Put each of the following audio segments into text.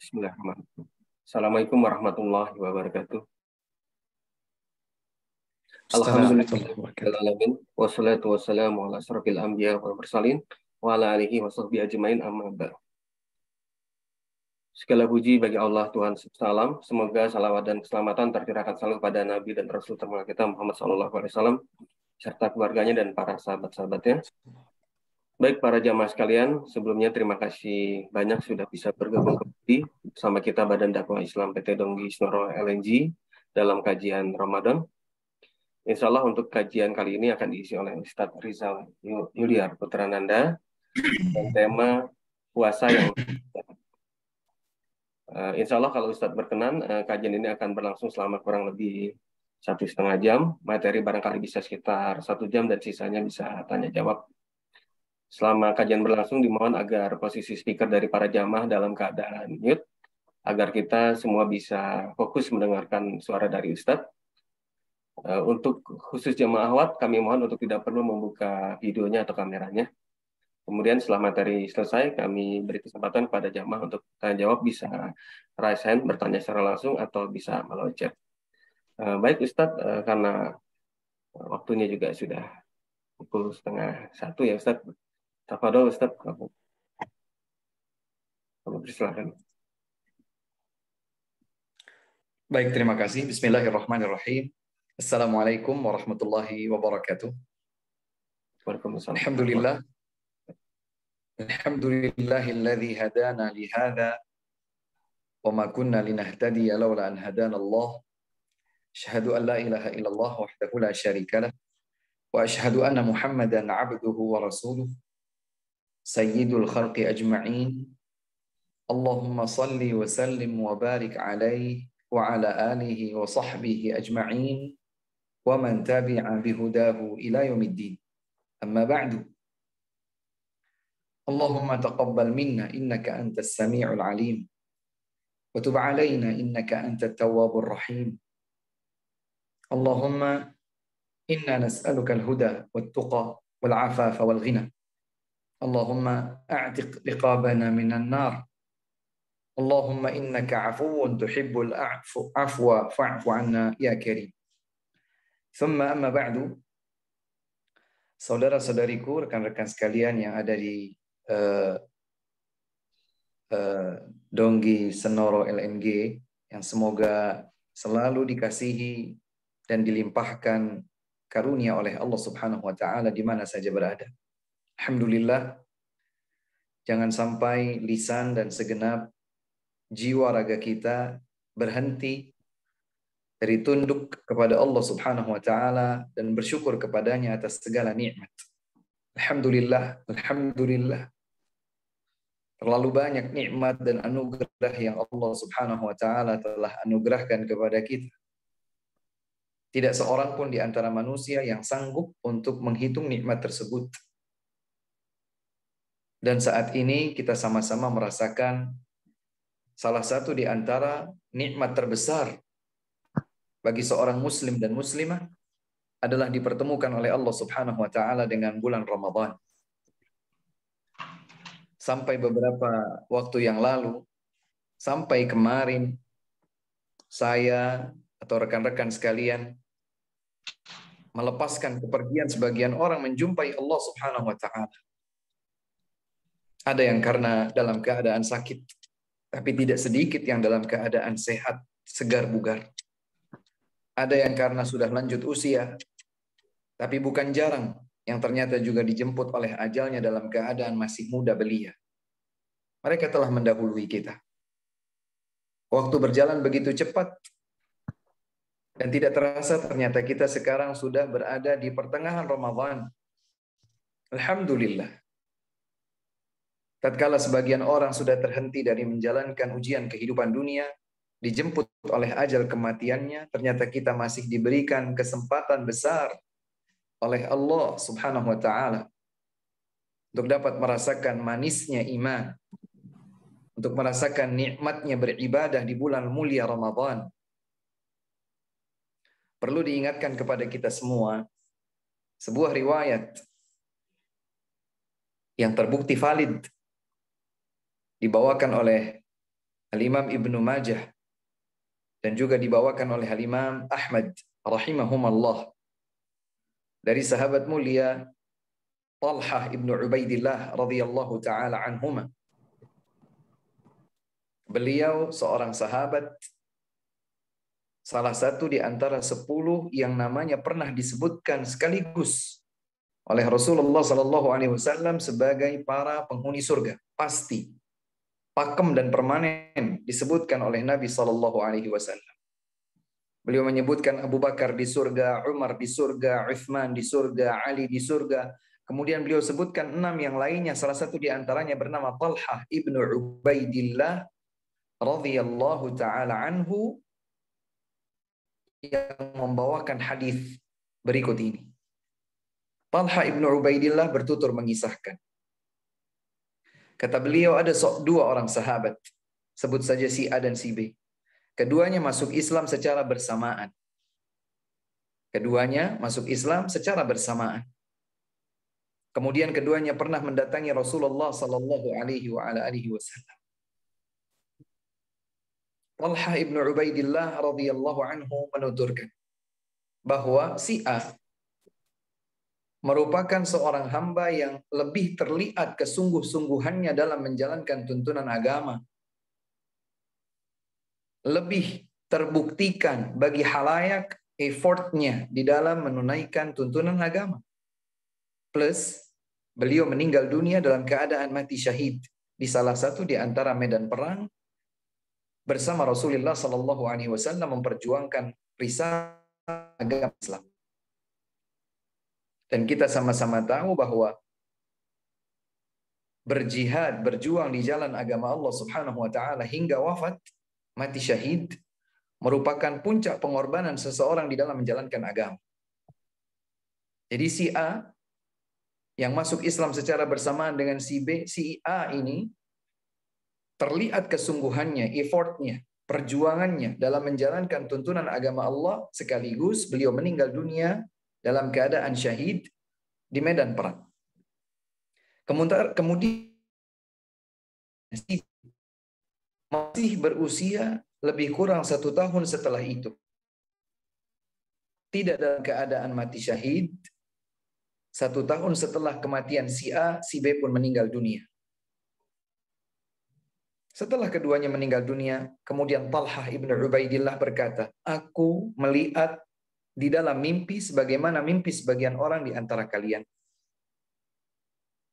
Bismillahirrahmanirrahim. Assalamualaikum warahmatullahi wabarakatuh. Alhamdulillahirrahmanirrahim. Wassalatu wassalamu ala asrofil anbiya wal mursalin wa ala alihi wa sahbihi ajmain amma ba'd. Segala puji bagi Allah Tuhan Salam. Semoga salawat dan keselamatan tercurahkan selalu pada Nabi dan Rasul termulia kita Muhammad SAW serta keluarganya dan para sahabat-sahabatnya. Baik para jamaah sekalian, sebelumnya terima kasih banyak sudah bisa bergabung kembali bersama kita Badan Dakwah Islam PT Donggi Snoro LNG dalam kajian Ramadan. Insya Allah untuk kajian kali ini akan diisi oleh Ustadz Rizal Yuliar Putrananda dan tema puasa yang Insya Allah kalau Ustadz berkenan, kajian ini akan berlangsung selama kurang lebih 1,5 jam. Materi barangkali bisa sekitar 1 jam dan sisanya bisa tanya jawab. Selama kajian berlangsung, dimohon agar posisi speaker dari para jamaah dalam keadaan mute, agar kita semua bisa fokus mendengarkan suara dari Ustadz. Untuk khusus jamaah awat, kami mohon untuk tidak perlu membuka videonya atau kameranya. Kemudian setelah materi selesai, kami beri kesempatan kepada jamaah untuk tanya jawab, bisa raise hand, bertanya secara langsung, atau bisa melalui chat. Baik Ustadz, karena waktunya juga sudah pukul 12:30 ya Ustadz. Tafadhol Ustadz, kamu persilakan. Baik, terima kasih. Bismillahirrahmanirrahim. Assalamualaikum warahmatullahi wabarakatuh. Waalaikumsalam. Alhamdulillah. Alhamdulillahilladzi hadana lihada wa ma kunna linahtadiya laula an hadana Allah. Asyhadu an la ilaha illallah wahdahu la syarika lah wa asyhadu anna Muhammadan 'abduhu wa rasuluh sayyidul khalqi ajma'in. Allahumma salli wa sallim wa barik alaihi wa ala alihi wa sahbihi ajma'in wa man tabi'a bihudahu ila yaumiddin. Amma ba'du. Allahumma taqabbal minna innaka antas sami'ul alim wa tub 'alaina innaka antat tawwabur rahim. Allahumma inna nas'aluka al-huda wat-tuqa wal-'afafa wal-ghina. Allahumma a'tiq riqabana minan nar. Allahumma innaka 'afuwun tuhibbul afwa fa'fu 'anna ya karim. Thumma amma ba'du. Saudara-saudariku, rekan-rekan sekalian yang ada di Donggi Senoro LNG, yang semoga selalu dikasihi dan dilimpahkan karunia oleh Allah Subhanahu wa taala di mana saja berada. Alhamdulillah, jangan sampai lisan dan segenap jiwa raga kita berhenti dari tunduk kepada Allah Subhanahu wa taala dan bersyukur kepadanya atas segala nikmat. Alhamdulillah, alhamdulillah. Terlalu banyak nikmat dan anugerah yang Allah Subhanahu wa taala telah anugerahkan kepada kita. Tidak seorang pun di antara manusia yang sanggup untuk menghitung nikmat tersebut. Dan saat ini kita sama-sama merasakan salah satu di antara nikmat terbesar bagi seorang muslim dan muslimah adalah dipertemukan oleh Allah Subhanahu wa taala dengan bulan Ramadan. Sampai beberapa waktu yang lalu, sampai kemarin, saya atau rekan-rekan sekalian melepaskan kepergian sebagian orang menjumpai Allah Subhanahu wa taala. Ada yang karena dalam keadaan sakit, tapi tidak sedikit yang dalam keadaan sehat, segar bugar. Ada yang karena sudah lanjut usia, tapi bukan jarang yang ternyata juga dijemput oleh ajalnya dalam keadaan masih muda belia. Mereka telah mendahului kita. Waktu berjalan begitu cepat, dan tidak terasa ternyata kita sekarang sudah berada di pertengahan Ramadan. Alhamdulillah. Tatkala sebagian orang sudah terhenti dari menjalankan ujian kehidupan dunia, dijemput oleh ajal kematiannya, ternyata kita masih diberikan kesempatan besar oleh Allah Subhanahu wa taala untuk dapat merasakan manisnya iman, untuk merasakan nikmatnya beribadah di bulan mulia Ramadan. Perlu diingatkan kepada kita semua sebuah riwayat yang terbukti valid dibawakan oleh Al-Imam Ibnu Majah, dan juga dibawakan oleh Al-Imam Ahmad rahimahumallah dari sahabat mulia Talhah ibnu Ubaidillah radhiyallahu taala anhuma. Beliau seorang sahabat, salah satu di antara 10 yang namanya pernah disebutkan sekaligus oleh Rasulullah sallallahu alaihi wasallam sebagai para penghuni surga. Pasti, pakem dan permanen disebutkan oleh Nabi sallallahu alaihi wasallam. Beliau menyebutkan Abu Bakar di surga, Umar di surga, Uthman di surga, Ali di surga. Kemudian beliau sebutkan 6 yang lainnya, salah satu di antaranya bernama Talhah ibnu Ubaidillah radhiyallahu taala anhu, yang membawakan hadis berikut ini. Talhah ibnu Ubaidillah bertutur mengisahkan. Kata beliau, ada 2 orang sahabat, sebut saja si A dan si B. Keduanya masuk Islam secara bersamaan. Keduanya masuk Islam secara bersamaan. Kemudian keduanya pernah mendatangi Rasulullah sallallahu alaihi wasallam. Talhah ibnu Ubaidillah radhiyallahu anhu menuturkan bahwa si A merupakan seorang hamba yang lebih terlihat kesungguh-sungguhannya dalam menjalankan tuntunan agama. Lebih terbuktikan bagi halayak effortnya di dalam menunaikan tuntunan agama. Plus, beliau meninggal dunia dalam keadaan mati syahid di salah satu di antara medan perang bersama Rasulullah sallallahu alaihi wasallam memperjuangkan risalah agama Islam. Dan kita sama-sama tahu bahwa berjihad, berjuang di jalan agama Allah Subhanahu wa taala hingga wafat, mati syahid, merupakan puncak pengorbanan seseorang di dalam menjalankan agama. Jadi si A yang masuk Islam secara bersamaan dengan si B, si A ini terlihat kesungguhannya, effortnya, perjuangannya dalam menjalankan tuntunan agama Allah, sekaligus beliau meninggal dunia dalam keadaan syahid di medan perang. Kemudian masih berusia lebih kurang 1 tahun setelah itu, tidak dalam keadaan mati syahid. 1 tahun setelah kematian si A, si B pun meninggal dunia. Setelah keduanya meninggal dunia, kemudian Talhah ibnu Ubaidillah berkata, aku melihat di dalam mimpi sebagaimana mimpi sebagian orang di antara kalian.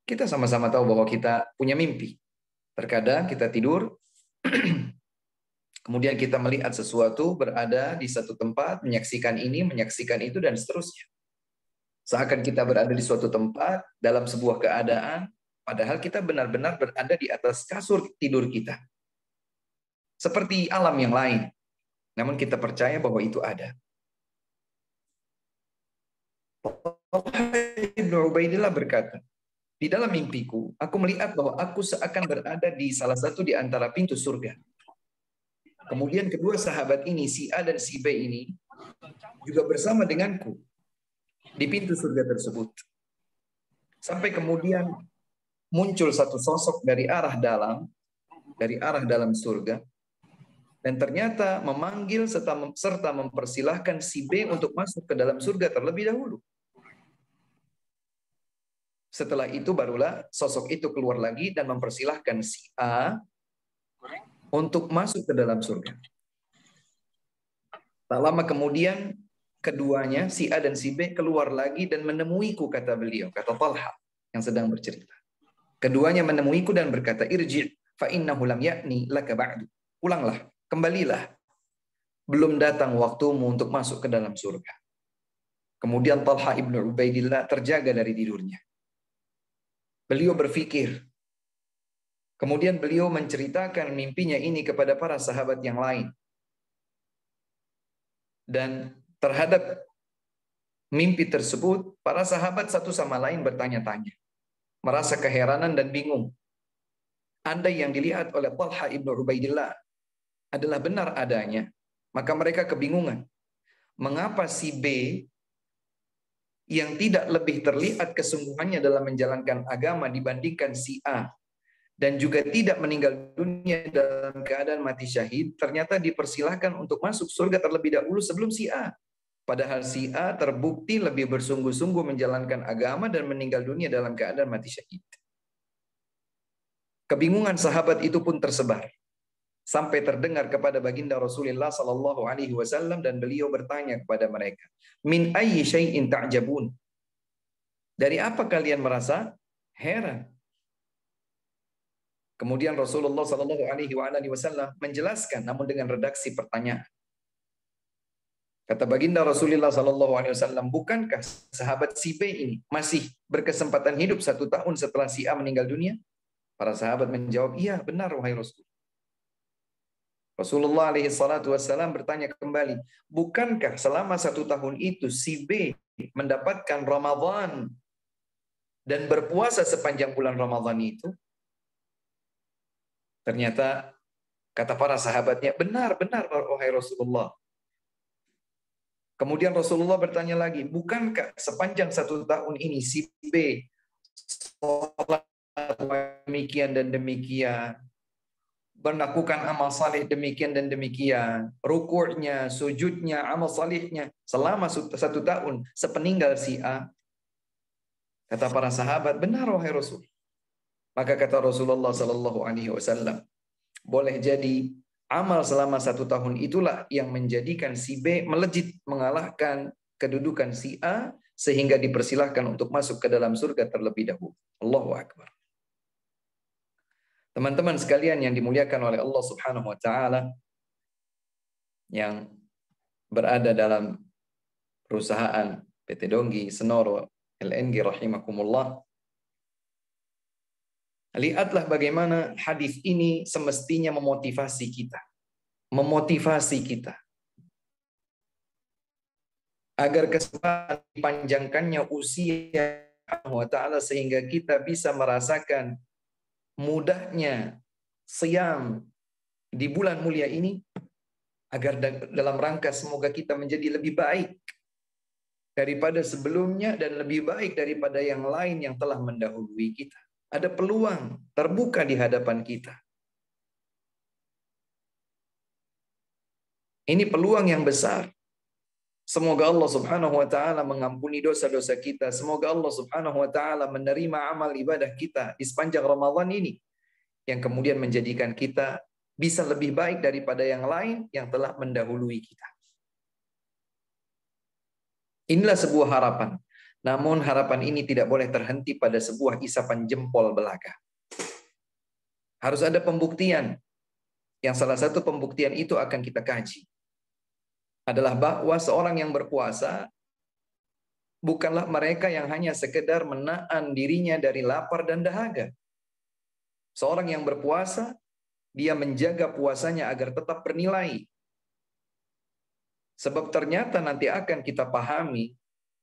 Kita sama-sama tahu bahwa kita punya mimpi. Terkadang kita tidur, kemudian kita melihat sesuatu berada di satu tempat, menyaksikan ini, menyaksikan itu, dan seterusnya. Seakan kita berada di suatu tempat, dalam sebuah keadaan, padahal kita benar-benar berada di atas kasur tidur kita. Seperti alam yang lain. Namun kita percaya bahwa itu ada. Ibnu Ubaidillah berkata, di dalam mimpiku, aku melihat bahwa aku seakan berada di salah satu di antara pintu surga. Kemudian kedua sahabat ini, si A dan si B ini, juga bersama denganku di pintu surga tersebut. Sampai kemudian muncul satu sosok dari arah dalam surga, dan ternyata memanggil serta mempersilahkan si B untuk masuk ke dalam surga terlebih dahulu. Setelah itu barulah sosok itu keluar lagi dan mempersilahkan si A untuk masuk ke dalam surga. Tak lama kemudian keduanya, si A dan si B, keluar lagi dan menemuiku, kata beliau, kata Talha yang sedang bercerita. Keduanya menemuiku dan berkata, irji' fa innahu lam ya'ni laka ba'du. Pulanglah, kembalilah. Belum datang waktumu untuk masuk ke dalam surga. Kemudian Talha ibnu Ubaidillah terjaga dari tidurnya. Beliau berpikir. Kemudian beliau menceritakan mimpinya ini kepada para sahabat yang lain. Dan terhadap mimpi tersebut, para sahabat satu sama lain bertanya-tanya. Merasa keheranan dan bingung. Andai yang dilihat oleh Talha ibnu Ubaidillah adalah benar adanya, maka mereka kebingungan. Mengapa si B yang tidak lebih terlihat kesungguhannya dalam menjalankan agama dibandingkan si A dan juga tidak meninggal dunia dalam keadaan mati syahid, ternyata dipersilahkan untuk masuk surga terlebih dahulu sebelum si A. Padahal si A terbukti lebih bersungguh-sungguh menjalankan agama dan meninggal dunia dalam keadaan mati syahid. Kebingungan sahabat itu pun tersebar sampai terdengar kepada baginda Rasulullah sallallahu alaihi wasallam, dan beliau bertanya kepada mereka, "Min ayyi syai'in ta'jabun?" Dari apa kalian merasa heran? Kemudian Rasulullah sallallahu alaihi wasallam menjelaskan namun dengan redaksi pertanyaan. Kata baginda Rasulullah sallallahu alaihi wasallam, "Bukankah sahabat si B ini masih berkesempatan hidup 1 tahun setelah si A meninggal dunia?" Para sahabat menjawab, "Iya, benar wahai Rasul." Rasulullah alaihi salatu wasallam bertanya kembali, "Bukankah selama 1 tahun itu si B mendapatkan Ramadan dan berpuasa sepanjang bulan Ramadan itu?" Ternyata kata para sahabatnya, "Benar, benar wahai Rasulullah." Kemudian Rasulullah bertanya lagi, "Bukankah sepanjang 1 tahun ini si B sholat demikian dan demikian, melakukan amal saleh demikian dan demikian, ruku'nya, sujudnya, amal salehnya selama 1 tahun sepeninggal si A?" Kata para sahabat, "Benar wahai Rasul." Maka kata Rasulullah sallallahu alaihi wasallam, boleh jadi amal selama 1 tahun itulah yang menjadikan si B melejit mengalahkan kedudukan si A sehingga dipersilahkan untuk masuk ke dalam surga terlebih dahulu. Allahu Akbar. Teman-teman sekalian yang dimuliakan oleh Allah Subhanahu wa taala, yang berada dalam perusahaan PT Donggi Senoro LNG rahimakumullah, lihatlah bagaimana hadis ini semestinya memotivasi kita. Memotivasi kita agar kesempatan dipanjangkannya usia Allah Ta'ala sehingga kita bisa merasakan mudahnya siyam di bulan mulia ini, agar dalam rangka semoga kita menjadi lebih baik daripada sebelumnya dan lebih baik daripada yang lain yang telah mendahului kita. Ada peluang terbuka di hadapan kita. Ini peluang yang besar. Semoga Allah Subhanahu wa taala mengampuni dosa-dosa kita. Semoga Allah Subhanahu wa taala menerima amal ibadah kita di sepanjang Ramadan ini, yang kemudian menjadikan kita bisa lebih baik daripada yang lain yang telah mendahului kita. Inilah sebuah harapan. Namun harapan ini tidak boleh terhenti pada sebuah isapan jempol belaka. Harus ada pembuktian. Yang salah satu pembuktian itu akan kita kaji. Adalah bahwa seorang yang berpuasa bukanlah mereka yang hanya sekedar menahan dirinya dari lapar dan dahaga. Seorang yang berpuasa, dia menjaga puasanya agar tetap bernilai. Sebab ternyata nanti akan kita pahami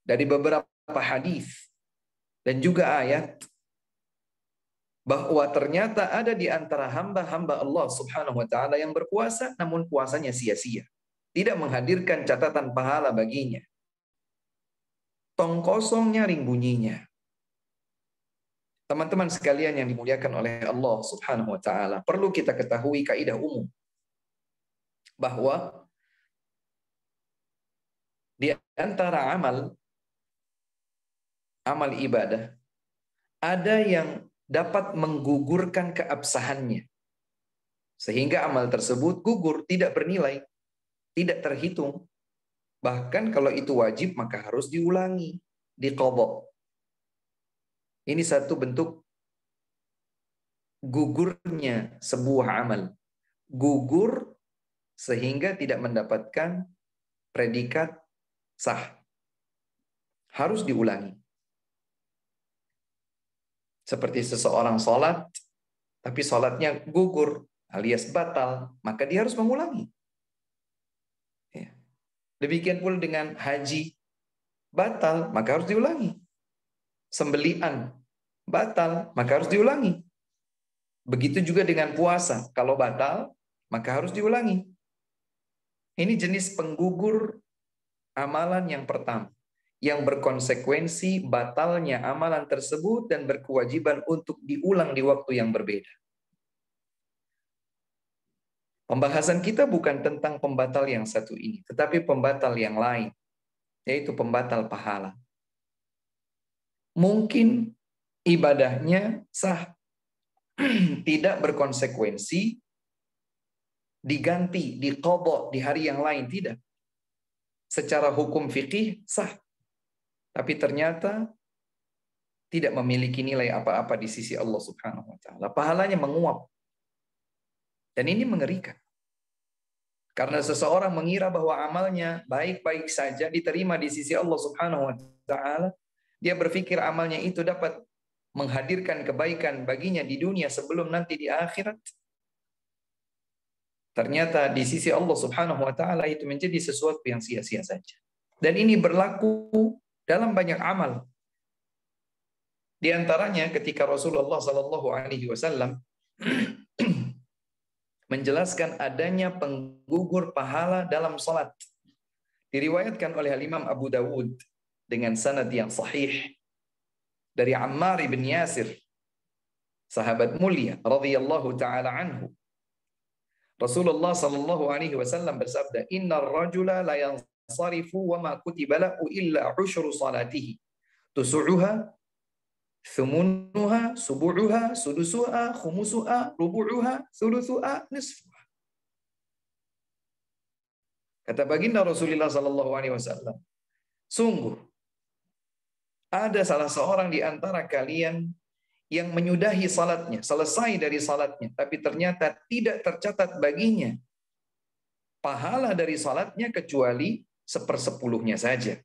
dari beberapa hadis dan juga ayat bahwa ternyata ada di antara hamba-hamba Allah Subhanahu wa taala yang berpuasa namun puasanya sia-sia, tidak menghadirkan catatan pahala baginya. Tong kosong nyaring bunyinya. Teman-teman sekalian yang dimuliakan oleh Allah Subhanahu wa taala, perlu kita ketahui kaidah umum bahwa di antara amal ibadah ada yang dapat menggugurkan keabsahannya. Sehingga amal tersebut gugur, tidak bernilai, tidak terhitung. Bahkan kalau itu wajib maka harus diulangi, diqadha. Ini satu bentuk gugurnya sebuah amal. Gugur sehingga tidak mendapatkan predikat sah. Harus diulangi. Seperti seseorang sholat, tapi sholatnya gugur alias batal, maka dia harus mengulangi. Ya. Demikian pula dengan haji, batal, maka harus diulangi. Sembelihan, batal, maka harus diulangi. Begitu juga dengan puasa, kalau batal, maka harus diulangi. Ini jenis penggugur amalan yang pertama, yang berkonsekuensi batalnya amalan tersebut dan berkewajiban untuk diulang di waktu yang berbeda. Pembahasan kita bukan tentang pembatal yang satu ini, tetapi pembatal yang lain, yaitu pembatal pahala. Mungkin ibadahnya sah, tidak berkonsekuensi, diganti, diqadha di hari yang lain, tidak. Secara hukum fikih sah, tapi ternyata tidak memiliki nilai apa-apa di sisi Allah Subhanahu wa taala. Pahalanya menguap. Dan ini mengerikan. Karena seseorang mengira bahwa amalnya baik-baik saja diterima di sisi Allah Subhanahu wa taala, dia berpikir amalnya itu dapat menghadirkan kebaikan baginya di dunia sebelum nanti di akhirat. Ternyata di sisi Allah Subhanahu wa taala itu menjadi sesuatu yang sia-sia saja. Dan ini berlaku dalam banyak amal. Di antaranya ketika Rasulullah sallallahu alaihi wasallam menjelaskan adanya penggugur pahala dalam salat. Diriwayatkan oleh Imam Abu Dawud dengan sanad yang sahih dari Ammar bin Yasir, sahabat mulia radhiyallahu taala anhu. Rasulullah sallallahu alaihi wasallam bersabda, "Innar rajula la yansarifu wa ma kutiba lahu illa ushru salatihi. Tusu'uha, thumunuha, subu'uha, sudusuha, khumusuha, rubu'uha, thuluthuha, nisfuha." Kata baginda Rasulullah sallallahu alaihi wasallam, sungguh ada salah seorang di antara kalian yang menyudahi salatnya, selesai dari salatnya, tapi ternyata tidak tercatat baginya pahala dari salatnya kecuali 1/10-nya saja.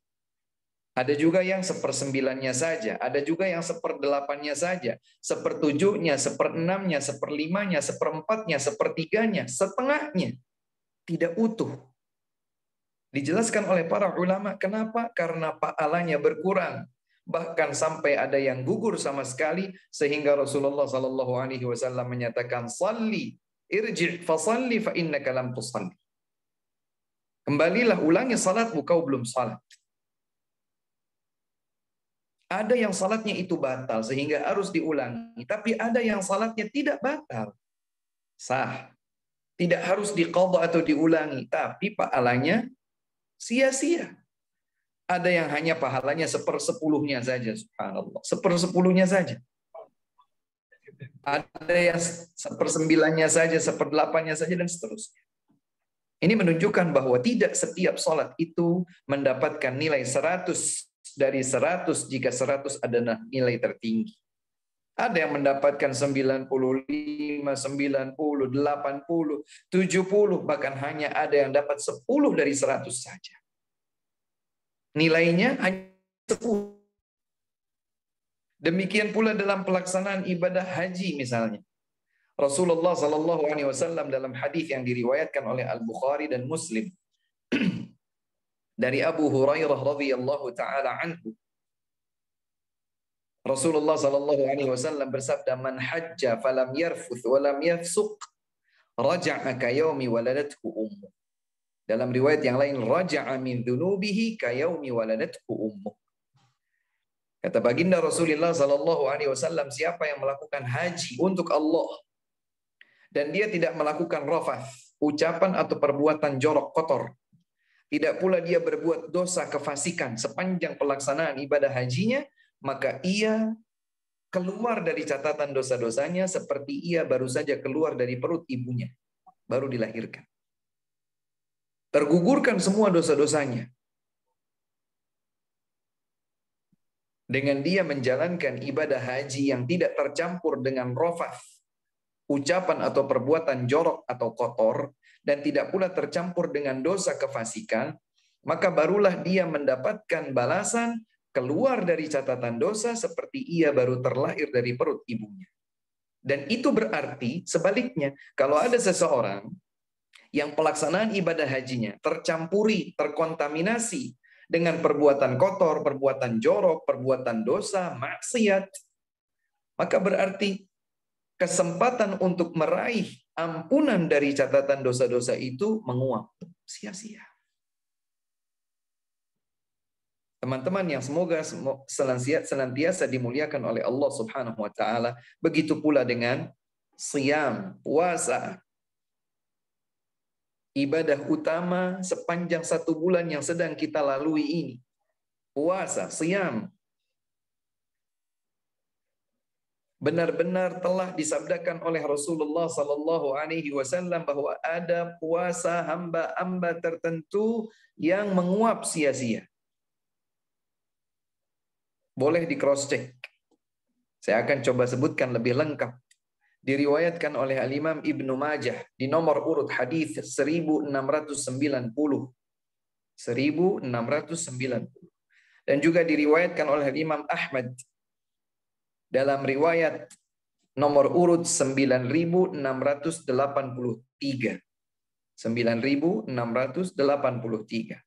Ada juga yang 1/9-nya saja, ada juga yang 1/8-nya saja, 1/7-nya, 1/6-nya, 1/5-nya, 1/4-nya, 1/3-nya, setengahnya, tidak utuh. Dijelaskan oleh para ulama, kenapa? Karena pahalanya berkurang. Bahkan sampai ada yang gugur sama sekali, sehingga Rasulullah sallallahu alaihi wasallam menyatakan, "Shalli, irji' fa shalli fa innaka lam tusalli." Kembalilah, ulangi salatmu, kau belum salat. Ada yang salatnya itu batal sehingga harus diulangi, tapi ada yang salatnya tidak batal, sah. Tidak harus diqadha atau diulangi, tapi pahalanya sia-sia. Ada yang hanya pahalanya 1/10-nya saja, subhanallah. 1/10-nya saja. Ada yang 1/9-nya saja, 1/8-nya saja, dan seterusnya. Ini menunjukkan bahwa tidak setiap sholat itu mendapatkan nilai 100 dari 100 jika 100 adalah nilai tertinggi. Ada yang mendapatkan 95, 90, 80, 70, bahkan hanya ada yang dapat 10 dari 100 saja. Nilainya hanya 10. Demikian pula dalam pelaksanaan ibadah haji misalnya. Rasulullah sallallahu alaihi wasallam dalam hadis yang diriwayatkan oleh Al-Bukhari dan Muslim dari Abu Hurairah radhiyallahu taala anhu, Rasulullah sallallahu alaihi wasallam bersabda, "Man hajja falam yarfuth wa lam yafsuq, raja'a ka yaumi waladathu ummu." Dalam riwayat yang lain, raja'a min dzunubihi ka yaumi waladathu ummu. Kata baginda Rasulullah sallallahu alaihi wasallam, siapa yang melakukan haji untuk Allah dan dia tidak melakukan rafath, ucapan atau perbuatan jorok kotor, tidak pula dia berbuat dosa kefasikan sepanjang pelaksanaan ibadah hajinya, maka ia keluar dari catatan dosa-dosanya seperti ia baru saja keluar dari perut ibunya, baru dilahirkan. Tergugurkan semua dosa-dosanya dengan dia menjalankan ibadah haji yang tidak tercampur dengan rafath, ucapan atau perbuatan jorok atau kotor, dan tidak pula tercampur dengan dosa kefasikan, maka barulah dia mendapatkan balasan keluar dari catatan dosa seperti ia baru terlahir dari perut ibunya. Dan itu berarti sebaliknya, kalau ada seseorang yang pelaksanaan ibadah hajinya tercampuri, terkontaminasi dengan perbuatan kotor, perbuatan jorok, perbuatan dosa, maksiat, maka berarti kesempatan untuk meraih ampunan dari catatan dosa-dosa itu menguap, sia-sia. Teman-teman yang semoga senantiasa dimuliakan oleh Allah Subhanahu wa taala, begitu pula dengan siyam, puasa. ibadah utama sepanjang 1 bulan yang sedang kita lalui ini. Puasa, siyam. Benar-benar telah disabdakan oleh Rasulullah sallallahu alaihi wasallam bahwa ada puasa hamba-hamba tertentu yang menguap sia-sia. Boleh di cross check. Saya akan coba sebutkan lebih lengkap. Diriwayatkan oleh Al-Imam Ibnu Majah di nomor urut hadis 1690. 1690. Dan juga diriwayatkan oleh Imam Ahmad dalam riwayat nomor urut 9683. 9683.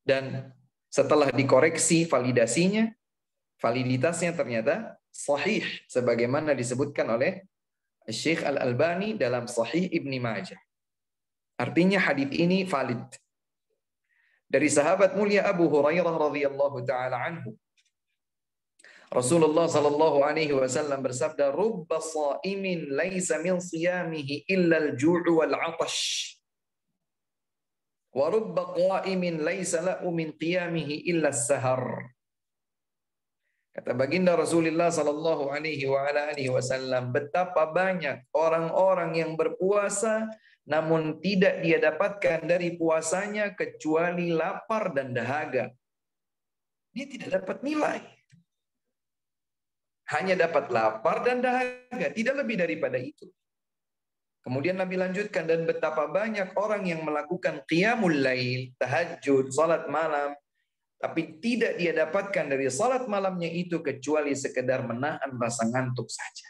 Dan setelah dikoreksi validitasnya ternyata sahih sebagaimana disebutkan oleh Syekh Al-Albani dalam Sahih Ibnu Majah. Artinya hadis ini valid. Dari sahabat mulia Abu Hurairah radhiyallahu taala anhu. Rasulullah sallallahu alaihi wasallam bersabda, "Rubba sha'imin laisa min siyamihi illa al-ju'u wal 'atash. Wa rubba qa'imin laisa lahu min qiyamihi illa as-sahar." Kata baginda Rasulullah sallallahu alaihi wasallam, betapa banyak orang-orang yang berpuasa namun tidak dia dapatkan dari puasanya kecuali lapar dan dahaga. Dia tidak dapat nilai. Hanya dapat lapar dan dahaga, tidak lebih daripada itu. Kemudian Nabi lanjutkan, dan betapa banyak orang yang melakukan qiyamul lail, tahajud, salat malam, tapi tidak dia dapatkan dari salat malamnya itu kecuali sekedar menahan rasa ngantuk saja.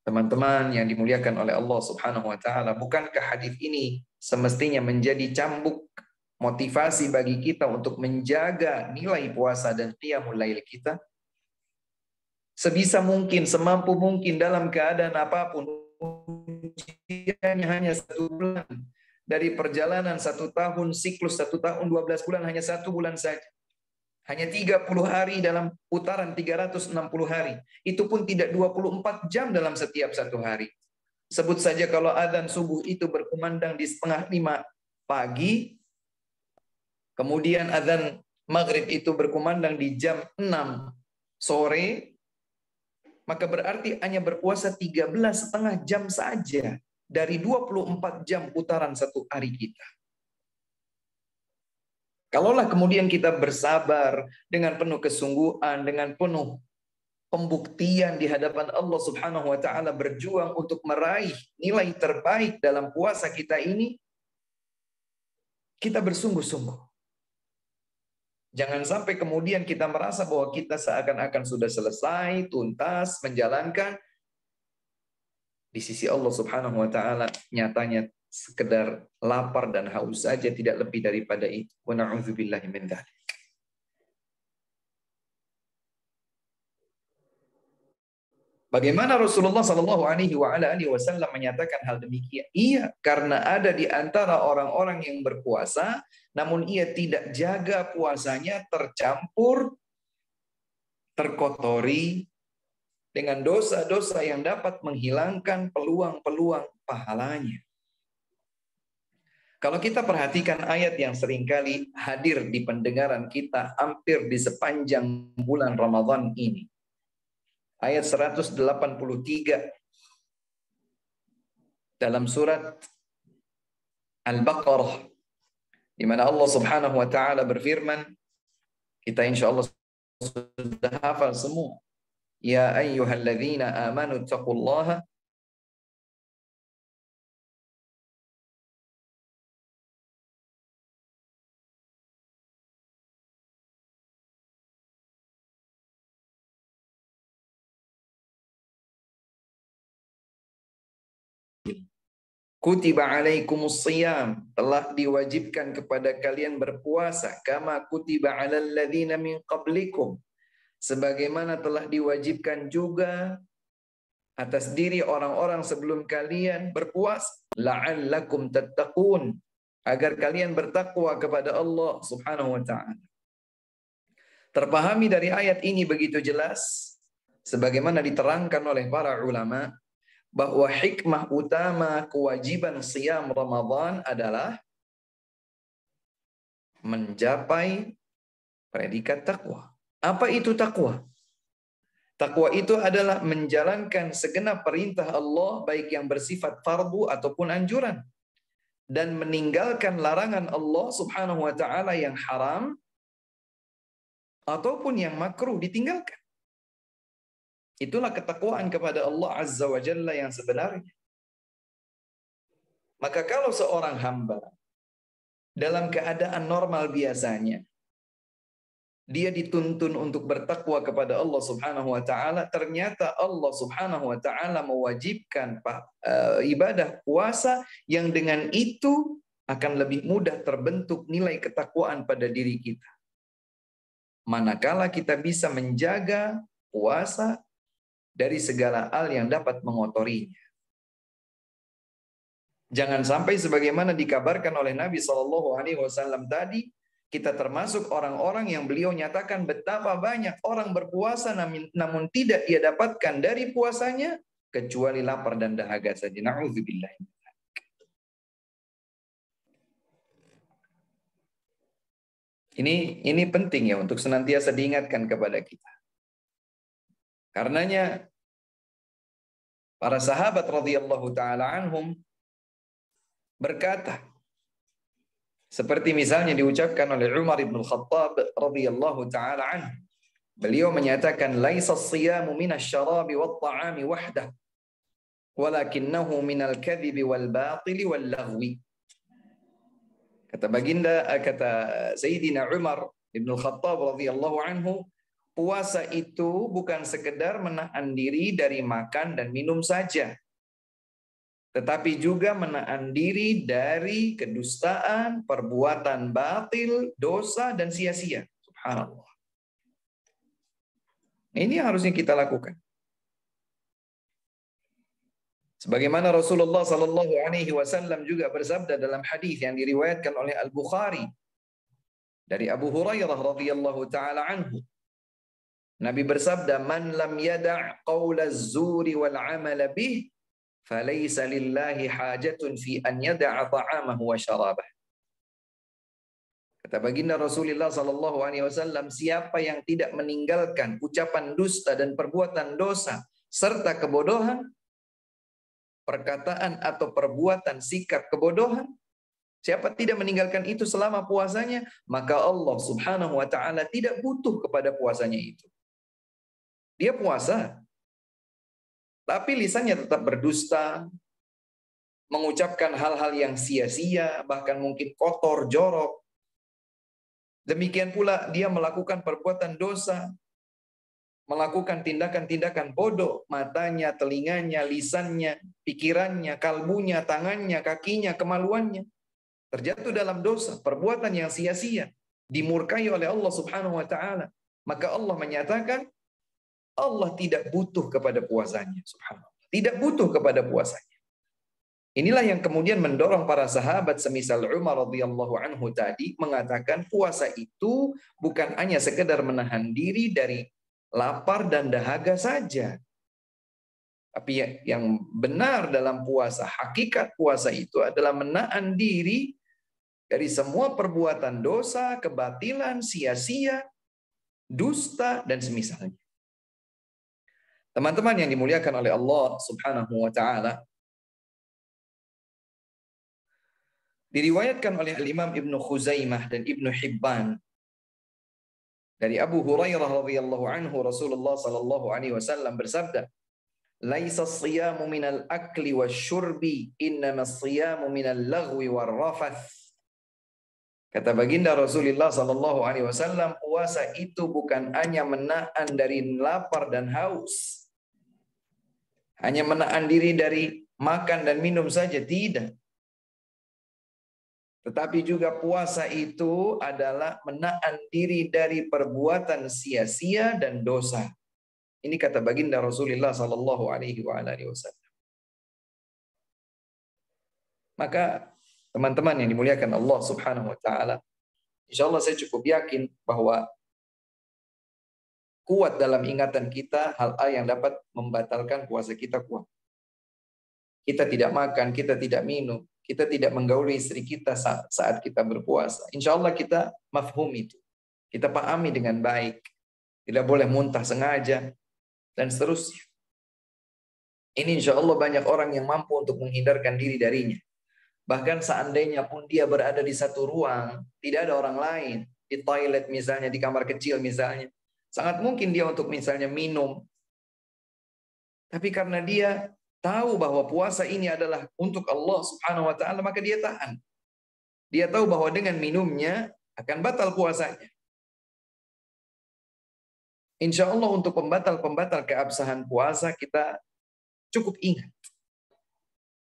Teman-teman yang dimuliakan oleh Allah Subhanahu wa taala, bukankah hadis ini semestinya menjadi cambuk motivasi bagi kita untuk menjaga nilai puasa dan qiyamul lail kita? Sebisa mungkin, semampu mungkin dalam keadaan apapun, ujiannya hanya 1 bulan. Dari perjalanan 1 tahun, siklus 1 tahun 12 bulan, hanya 1 bulan saja. Hanya 30 hari dalam putaran 360 hari. Itu pun tidak 24 jam dalam setiap 1 hari. Sebut saja kalau adzan subuh itu berkumandang di 4:30 pagi, kemudian adzan maghrib itu berkumandang di jam 6 sore, maka berarti hanya berpuasa 13,5 jam saja dari 24 jam putaran 1 hari kita. Kalaulah kemudian kita bersabar dengan penuh kesungguhan, dengan penuh pembuktian di hadapan Allah Subhanahu wa taala, berjuang untuk meraih nilai terbaik dalam puasa kita ini, kita bersungguh-sungguh. Jangan sampai kemudian kita merasa bahwa kita seakan-akan sudah selesai, tuntas menjalankan. Di sisi Allah Subhanahu wa taala nyatanya sekedar lapar dan haus saja, tidak lebih daripada itu. Wa na'udzubillahi min dzalik. Bagaimana Rasulullah sallallahu alaihi wasallam menyatakan hal demikian? Iya, karena ada di antara orang-orang yang berpuasa namun ia tidak jaga puasanya, tercampur, terkotori dengan dosa-dosa yang dapat menghilangkan peluang-peluang pahalanya. Kalau kita perhatikan ayat yang seringkali hadir di pendengaran kita hampir di sepanjang bulan Ramadan ini. Ayat 183 dalam surat Al-Baqarah, di mana Allah Subhanahu wa taala berfirman, kita insyaallah sudah hafal semua. Ya ayyuhalladzina amanu taqullaha kutiba alaikumus shiyam, telah diwajibkan kepada kalian berpuasa, kama kutiba alal ladzina min qablikum, sebagaimana telah diwajibkan juga atas diri orang-orang sebelum kalian berpuasa, la'allakum tattaqun, agar kalian bertakwa kepada Allah Subhanahu wa taala. Terpahami dari ayat ini begitu jelas sebagaimana diterangkan oleh para ulama bahwa hikmah utama kewajiban siyam Ramadan adalah mencapai predikat takwa. Apa itu takwa? Takwa itu adalah menjalankan segenap perintah Allah, baik yang bersifat fardu ataupun anjuran, dan meninggalkan larangan Allah Subhanahu wa taala yang haram ataupun yang makruh ditinggalkan. Itulah ketakwaan kepada Allah Azza wa Jalla yang sebenarnya. Maka kalau seorang hamba dalam keadaan normal biasanya dia dituntun untuk bertakwa kepada Allah Subhanahu wa taala, ternyata Allah Subhanahu wa taala mewajibkan ibadah puasa yang dengan itu akan lebih mudah terbentuk nilai ketakwaan pada diri kita. Manakala kita bisa menjaga puasa dari segala hal yang dapat mengotorinya. Jangan sampai sebagaimana dikabarkan oleh Nabi SAW tadi, kita termasuk orang-orang yang beliau nyatakan betapa banyak orang berpuasa namun tidak ia dapatkan dari puasanya kecuali lapar dan dahaga saja. Na'udzubillah. Ini penting ya untuk senantiasa diingatkan kepada kita. Karenanya para sahabat radhiyallahu taala anhum berkata, seperti misalnya diucapkan oleh Umar bin Khattab radhiyallahu taala anhu. Beliau menyatakan laisa as-siyamu minasy-syarabi wat-ta'ami wahdah, walakinnahu minal kadhibi wal batili wal laghwi. Kata Sayyidina Umar bin Khattab radhiyallahu anhu, puasa itu bukan sekedar menahan diri dari makan dan minum saja, tetapi juga menahan diri dari kedustaan, perbuatan batil, dosa, dan sia-sia. Subhanallah. Ini yang harusnya kita lakukan. Sebagaimana Rasulullah Sallallahu Alaihi Wasallam juga bersabda dalam hadis yang diriwayatkan oleh Al-Bukhari dari Abu Hurairah radhiyallahu taala anhu. Nabi bersabda, "Man lam yada' qaula az-zuri wal 'amala bih, falaysa lillahi hajatun fi an yada'a ta'amahu wa syarabah." Kata baginda Rasulullah sallallahu alaihi wasallam, siapa yang tidak meninggalkan ucapan dusta dan perbuatan dosa serta kebodohan, perkataan atau perbuatan sikap kebodohan, siapa tidak meninggalkan itu selama puasanya, maka Allah Subhanahu wa taala tidak butuh kepada puasanya itu. Dia puasa, tapi lisannya tetap berdusta, mengucapkan hal-hal yang sia-sia, bahkan mungkin kotor, jorok. Demikian pula dia melakukan perbuatan dosa, melakukan tindakan-tindakan bodoh, matanya, telinganya, lisannya, pikirannya, kalbunya, tangannya, kakinya, kemaluannya. Terjatuh dalam dosa, perbuatan yang sia-sia, dimurkai oleh Allah Subhanahu wa taala. Maka Allah menyatakan Allah tidak butuh kepada puasanya, subhanallah. Tidak butuh kepada puasanya. Inilah yang kemudian mendorong para sahabat semisal Umar radhiyallahu anhu tadi mengatakan puasa itu bukan hanya sekedar menahan diri dari lapar dan dahaga saja. Tapi yang benar dalam puasa, hakikat puasa itu adalah menahan diri dari semua perbuatan dosa, kebatilan, sia-sia, dusta, dan semisalnya. Teman-teman yang dimuliakan oleh Allah Subhanahu wa taala, diriwayatkan oleh Imam Ibnu Khuzaimah dan Ibnu Hibban dari Abu Hurairah radhiyallahu anhu, Rasulullah sallallahu alaihi wasallam bersabda, "Laisa as-siyamu minal akli wasyurbi, innama as-siyamu minal laghwi warrafath." Kata baginda Rasulullah sallallahu alaihi wasallam, puasa itu bukan hanya menahan dari lapar dan haus, hanya menahan diri dari makan dan minum saja, tidak. Tetapi juga puasa itu adalah menahan diri dari perbuatan sia-sia dan dosa. Ini kata baginda Rasulullah sallallahu alaihi wasallam. Maka teman-teman yang dimuliakan Allah Subhanahu wa taala, insyaallah saya cukup yakin bahwa kuat dalam ingatan kita hal-hal yang dapat membatalkan puasa kita kuat. kita tidak makan, kita tidak minum, kita tidak menggauli istri kita saat kita berpuasa. Insya Allah kita mafhum itu. Kita pahami dengan baik. Tidak boleh muntah sengaja, dan seterusnya. Ini insya Allah banyak orang yang mampu untuk menghindarkan diri darinya. Bahkan seandainya pun dia berada di satu ruang, tidak ada orang lain, di toilet misalnya, di kamar kecil misalnya, sangat mungkin dia untuk misalnya minum. Tapi karena dia tahu bahwa puasa ini adalah untuk Allah Subhanahu wa taala, maka dia tahan. Dia tahu bahwa dengan minumnya akan batal puasanya. Insya Allah untuk pembatal-pembatal keabsahan puasa kita cukup ingat.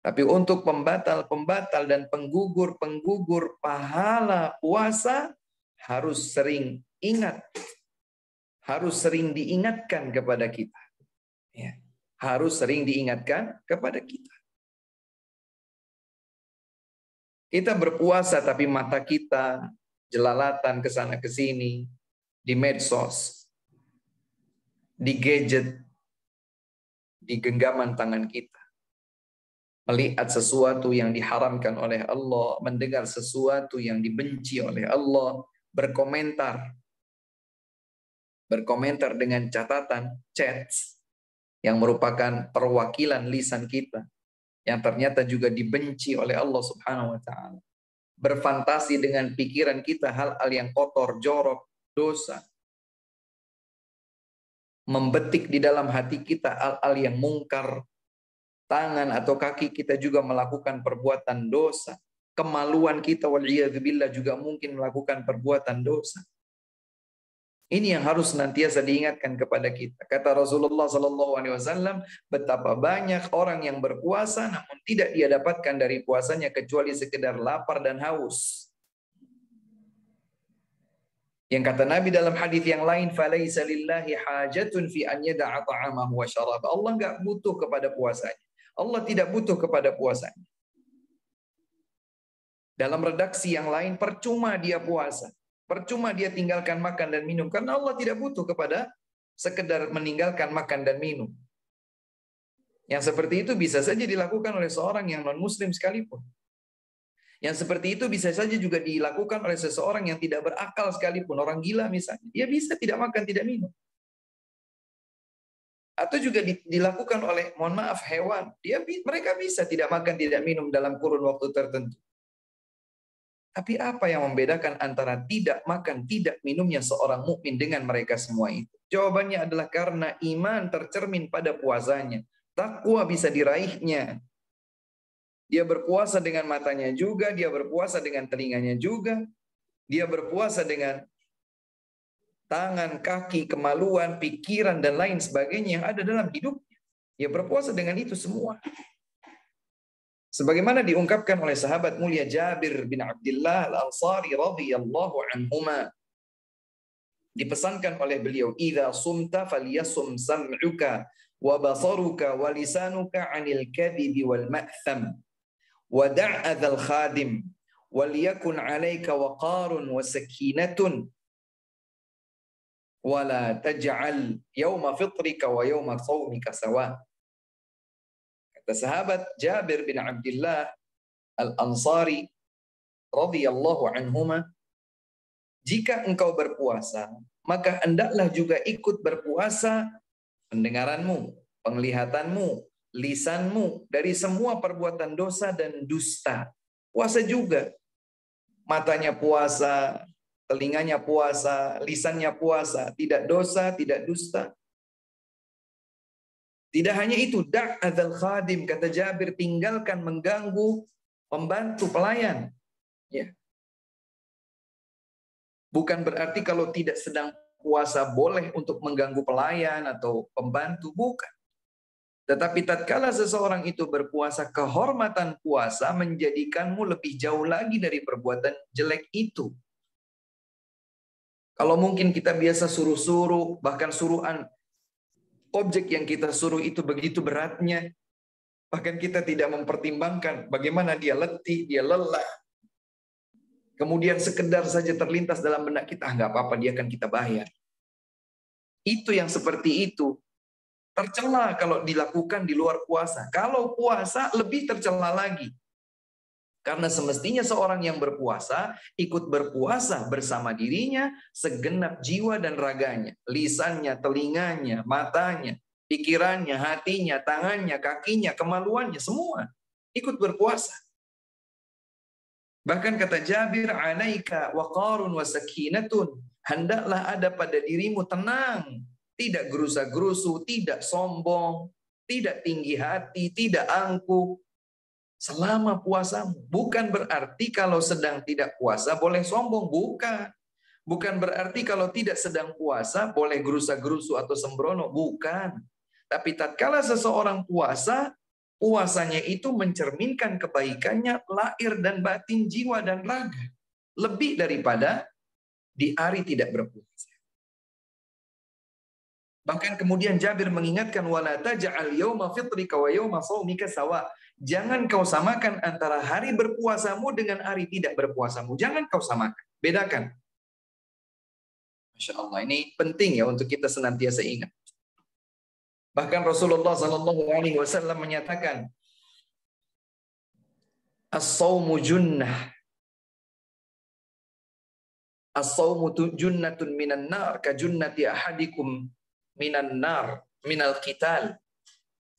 Tapi untuk pembatal-pembatal dan penggugur-penggugur pahala puasa harus sering ingat. Harus sering diingatkan kepada kita. Ya. Harus sering diingatkan kepada kita. Kita berpuasa tapi mata kita jelalatan ke sana ke sini, di medsos, di gadget, di genggaman tangan kita. Melihat sesuatu yang diharamkan oleh Allah, mendengar sesuatu yang dibenci oleh Allah, berkomentar dengan catatan chat yang merupakan perwakilan lisan kita, yang ternyata juga dibenci oleh Allah Subhanahu wa taala. Berfantasi dengan pikiran kita hal-hal yang kotor, jorok, dosa. Membetik di dalam hati kita hal-hal yang mungkar. Tangan atau kaki kita juga melakukan perbuatan dosa. Kemaluan kita waliyadzubillah juga mungkin melakukan perbuatan dosa. Ini yang harus senantiasa diingatkan kepada kita. Kata Rasulullah SAW, betapa banyak orang yang berpuasa namun tidak dia dapatkan dari puasanya kecuali sekedar lapar dan haus. Yang kata Nabi dalam hadis yang lain, "Falaisa lillahi hajatun fi an yada'a ta'amahu wa syarab." Allah enggak butuh kepada puasanya. Allah tidak butuh kepada puasanya. Dalam redaksi yang lain, percuma dia puasa. Percuma dia tinggalkan makan dan minum. Karena Allah tidak butuh kepada sekedar meninggalkan makan dan minum. Yang seperti itu bisa saja dilakukan oleh seorang yang non-muslim sekalipun. Yang seperti itu bisa saja juga dilakukan oleh seseorang yang tidak berakal sekalipun. Orang gila misalnya. Dia bisa tidak makan, tidak minum. Atau juga dilakukan oleh, mohon maaf, hewan. Mereka bisa tidak makan, tidak minum dalam kurun waktu tertentu. Tapi apa yang membedakan antara tidak makan, tidak minumnya seorang mukmin dengan mereka semua itu? Jawabannya adalah karena iman tercermin pada puasanya. Takwa bisa diraihnya. Dia berpuasa dengan matanya juga, dia berpuasa dengan telinganya juga, dia berpuasa dengan tangan, kaki, kemaluan, pikiran, dan lain sebagainya yang ada dalam hidupnya. Dia berpuasa dengan itu semua. Sebagaimana diungkapkan oleh sahabat mulia Jabir bin Abdullah Al-Ansari radhiyallahu anhuma. Dipesankan oleh beliau, "Idza sumta falyasum sam'uka wa basaruka wa lisanuka 'anil kadhibi wal ma'tham wa da' adzal khadim wal yakun 'alaika waqarun wa sakinatun wala taj'al yauma fitrika wa yauma shaumika sawa." Kata sahabat Jabir bin Abdullah Al-Ansari radhiyallahu anhuma, jika engkau berpuasa, maka hendaklah juga ikut berpuasa pendengaranmu, penglihatanmu, lisanmu dari semua perbuatan dosa dan dusta. Puasa juga. Matanya puasa, telinganya puasa, lisannya puasa, tidak dosa, tidak dusta. Tidak hanya itu, da'adzal khadim, kata Jabir, tinggalkan mengganggu pembantu pelayan. Ya. Bukan berarti kalau tidak sedang puasa boleh untuk mengganggu pelayan atau pembantu, bukan. Tetapi tatkala seseorang itu berpuasa, kehormatan puasa menjadikanmu lebih jauh lagi dari perbuatan jelek itu. Kalau mungkin kita biasa suruh-suruh, bahkan suruhan, objek yang kita suruh itu begitu beratnya, bahkan kita tidak mempertimbangkan bagaimana dia letih, dia lelah. Kemudian sekedar saja terlintas dalam benak kita, nggak apa-apa, dia akan kita bayar. Itu yang seperti itu, Tercela kalau dilakukan di luar puasa. Kalau puasa lebih tercela lagi. Karena semestinya seorang yang berpuasa ikut berpuasa bersama dirinya segenap jiwa dan raganya, lisannya, telinganya, matanya, pikirannya, hatinya, tangannya, kakinya, kemaluannya, semua ikut berpuasa. Bahkan kata Jabir, "Alaika waqarun wa sakinatun." Hendaklah ada pada dirimu tenang, tidak gerusa-gerusu, tidak sombong, tidak tinggi hati, tidak angkuh selama puasamu. Bukan berarti kalau sedang tidak puasa boleh sombong, bukan. Bukan berarti kalau tidak sedang puasa boleh gerusa-gerusu atau sembrono, bukan. Tapi tatkala seseorang puasa, puasanya itu mencerminkan kebaikannya lahir dan batin, jiwa dan raga. Lebih daripada di hari tidak berpuasa. Bahkan kemudian Jabir mengingatkan, wala taj'al yauma fitrika wa yauma shaumika sawa. Jangan kau samakan antara hari berpuasamu dengan hari tidak berpuasamu. Jangan kau samakan. Bedakan. Masya Allah, ini penting ya untuk kita senantiasa ingat. Bahkan Rasulullah SAW menyatakan, as-sawmu junnah. As-sawmu junnatun minan nar ka junnati ahadikum minan nar minal qital.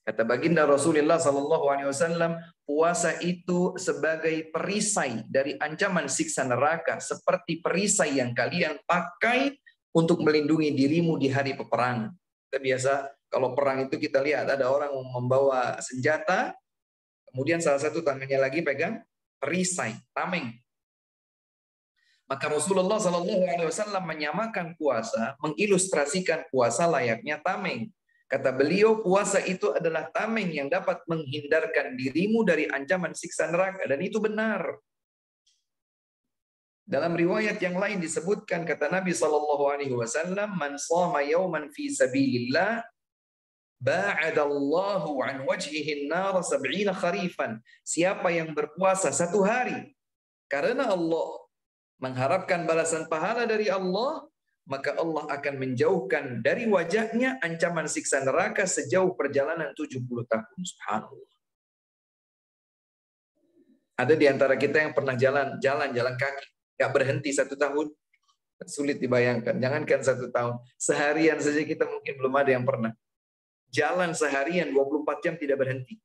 Kata baginda Rasulullah SAW, puasa itu sebagai perisai dari ancaman siksa neraka, seperti perisai yang kalian pakai untuk melindungi dirimu di hari peperangan. Kita biasa kalau perang itu kita lihat ada orang membawa senjata, kemudian salah satu tangannya lagi pegang perisai, tameng. Maka Rasulullah SAW menyamakan puasa, mengilustrasikan puasa layaknya tameng. Kata beliau, puasa itu adalah tameng yang dapat menghindarkan dirimu dari ancaman siksa neraka. Dan itu benar. Dalam riwayat yang lain disebutkan, kata Nabi SAW, man shama yawman fi sabilillah, ba'adallahu an wajhihin nar 70 kharifan. Siapa yang berpuasa satu hari karena Allah, mengharapkan balasan pahala dari Allah, maka Allah akan menjauhkan dari wajahnya ancaman siksa neraka sejauh perjalanan 70 tahun. Subhanallah. Ada di antara kita yang pernah jalan kaki, nggak berhenti 1 tahun. Sulit dibayangkan. Jangankan 1 tahun. Seharian saja kita mungkin belum ada yang pernah. Jalan seharian 24 jam tidak berhenti.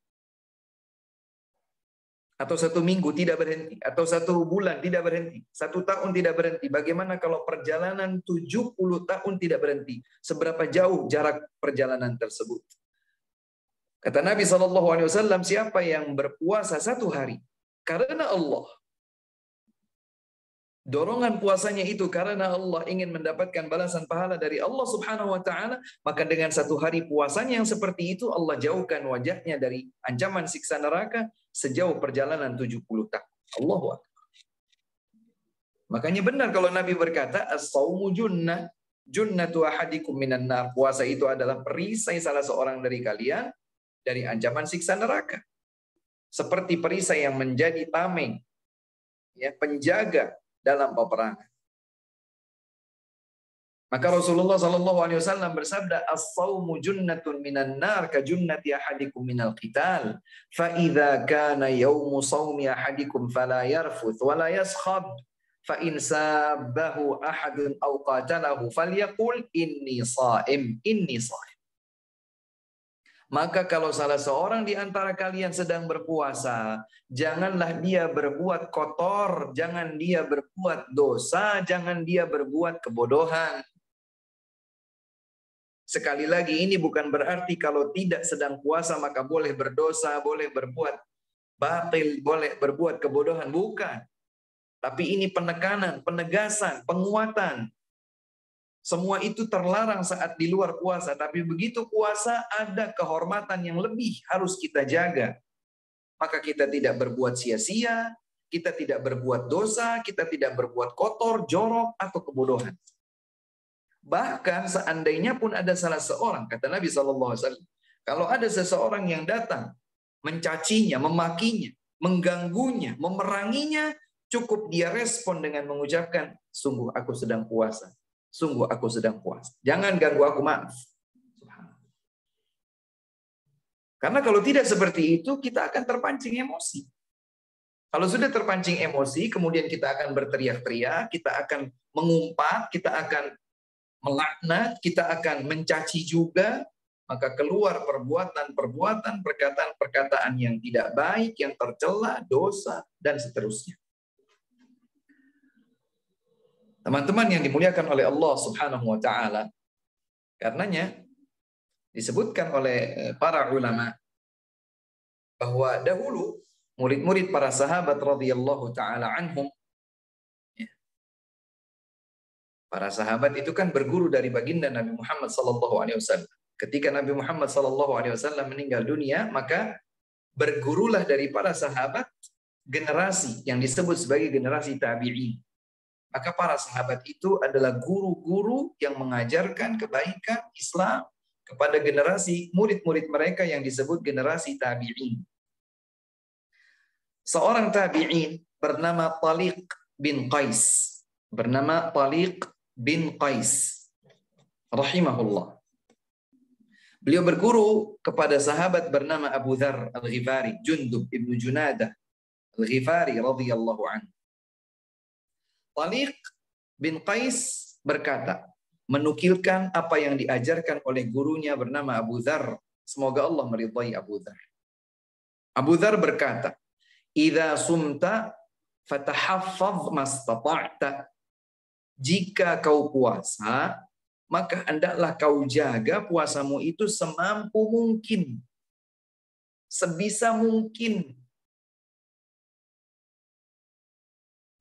Atau 1 minggu tidak berhenti, atau 1 bulan tidak berhenti, 1 tahun tidak berhenti. Bagaimana kalau perjalanan 70 tahun tidak berhenti? Seberapa jauh jarak perjalanan tersebut? Kata Nabi SAW, siapa yang berpuasa 1 hari karena Allah, dorongan puasanya itu karena Allah ingin mendapatkan balasan pahala dari Allah Subhanahu wa taala, maka dengan 1 hari puasanya yang seperti itu Allah jauhkan wajahnya dari ancaman siksa neraka sejauh perjalanan 70 tahun. Allahu akbar. Makanya benar kalau Nabi berkata, as-shaumu junnah, junnatu ahadikum minan nar. Puasa itu adalah perisai salah seorang dari kalian dari ancaman siksa neraka. Seperti perisai yang menjadi tameng, ya, penjaga dalam peperangan. Maka Rasulullah SAW bersabda, as-shaumu junnatun minan nar ka junnati ahadikum minal qital. Fa idza kana yaumu shaumi ahadikum fala yarfuth wala yaskhab. Fa in sabahu ahadun aw qatalahu falyaqul inni shaim, inni shaim. Maka kalau salah seorang di antara kalian sedang berpuasa, janganlah dia berbuat kotor, jangan dia berbuat dosa, jangan dia berbuat kebodohan. Sekali lagi, ini bukan berarti kalau tidak sedang puasa maka boleh berdosa, boleh berbuat batil, boleh berbuat kebodohan. Bukan. Tapi ini penekanan, penegasan, penguatan. Semua itu terlarang saat di luar puasa. Tapi begitu puasa ada kehormatan yang lebih harus kita jaga. Maka kita tidak berbuat sia-sia, kita tidak berbuat dosa, kita tidak berbuat kotor, jorok, atau kebodohan. Bahkan seandainya pun ada salah seorang, kata Nabi SAW, kalau ada seseorang yang datang, mencacinya, memakinya, mengganggunya, memeranginya, cukup dia respon dengan mengucapkan, sungguh aku sedang puasa. Sungguh aku sedang puasa. Jangan ganggu aku, maaf. Karena kalau tidak seperti itu, kita akan terpancing emosi. Kalau sudah terpancing emosi, kemudian kita akan berteriak-teriak, kita akan mengumpat, kita akan melaknat, kita akan mencaci juga, maka keluar perbuatan-perbuatan, perkataan-perkataan yang tidak baik, yang tercela, dosa, dan seterusnya. Teman-teman yang dimuliakan oleh Allah Subhanahu wa taala, karenanya disebutkan oleh para ulama bahwa dahulu murid-murid para sahabat radhiyallahu taala anhum, para sahabat itu kan berguru dari baginda Nabi Muhammad sallallahu alaihi wasallam. Ketika Nabi Muhammad sallallahu alaihi wasallam meninggal dunia, maka bergurulah dari para sahabat generasi yang disebut sebagai generasi tabi'in. Maka para sahabat itu adalah guru-guru yang mengajarkan kebaikan Islam kepada generasi murid-murid mereka yang disebut generasi tabi'in. Seorang tabi'in bernama Taliq bin Qais. Bernama Taliq bin Qais. Rahimahullah. Beliau berguru kepada sahabat bernama Abu Dzar Al-Ghifari, Jundub ibnu Junadah Al-Ghifari radhiyallahu anhu. Taliq bin Qais berkata, menukilkan apa yang diajarkan oleh gurunya bernama Abu Dzar. Semoga Allah meridhai Abu Dzar. Abu Dzar berkata, "Idza sumta fatahaffaz mastata'ta." Jika kau puasa, maka hendaklah kau jaga puasamu itu semampu mungkin, sebisa mungkin.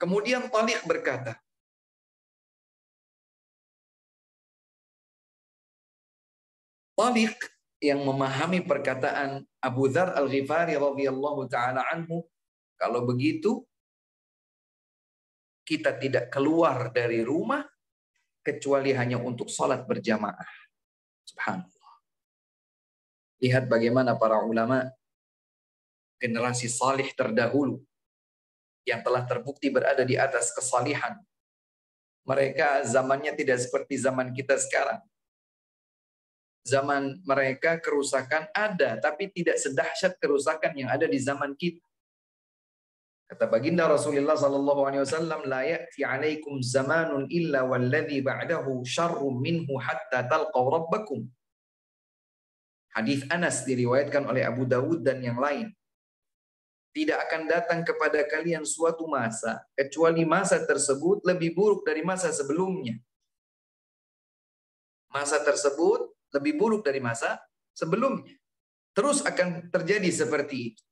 Kemudian Taliq berkata, Taliq yang memahami perkataan Abu Dzar Al-Ghifari radhiyallahu taala anhu, kalau begitu kita tidak keluar dari rumah kecuali hanya untuk sholat berjamaah. Subhanallah. Lihat bagaimana para ulama generasi salih terdahulu yang telah terbukti berada di atas kesalihan. Mereka zamannya tidak seperti zaman kita sekarang. Zaman mereka kerusakan ada, tapi tidak sedahsyat kerusakan yang ada di zaman kita. Kata baginda Rasulullah sallallahu alaihi wasallam, la ya'ti 'alaikum zamanun illa walladzi ba'dahu syarrun minhu hatta talqaw rabbakum. Hadis Anas diriwayatkan oleh Abu Dawud dan yang lain. Tidak akan datang kepada kalian suatu masa kecuali masa tersebut lebih buruk dari masa sebelumnya. Masa tersebut lebih buruk dari masa sebelumnya. Terus akan terjadi seperti itu.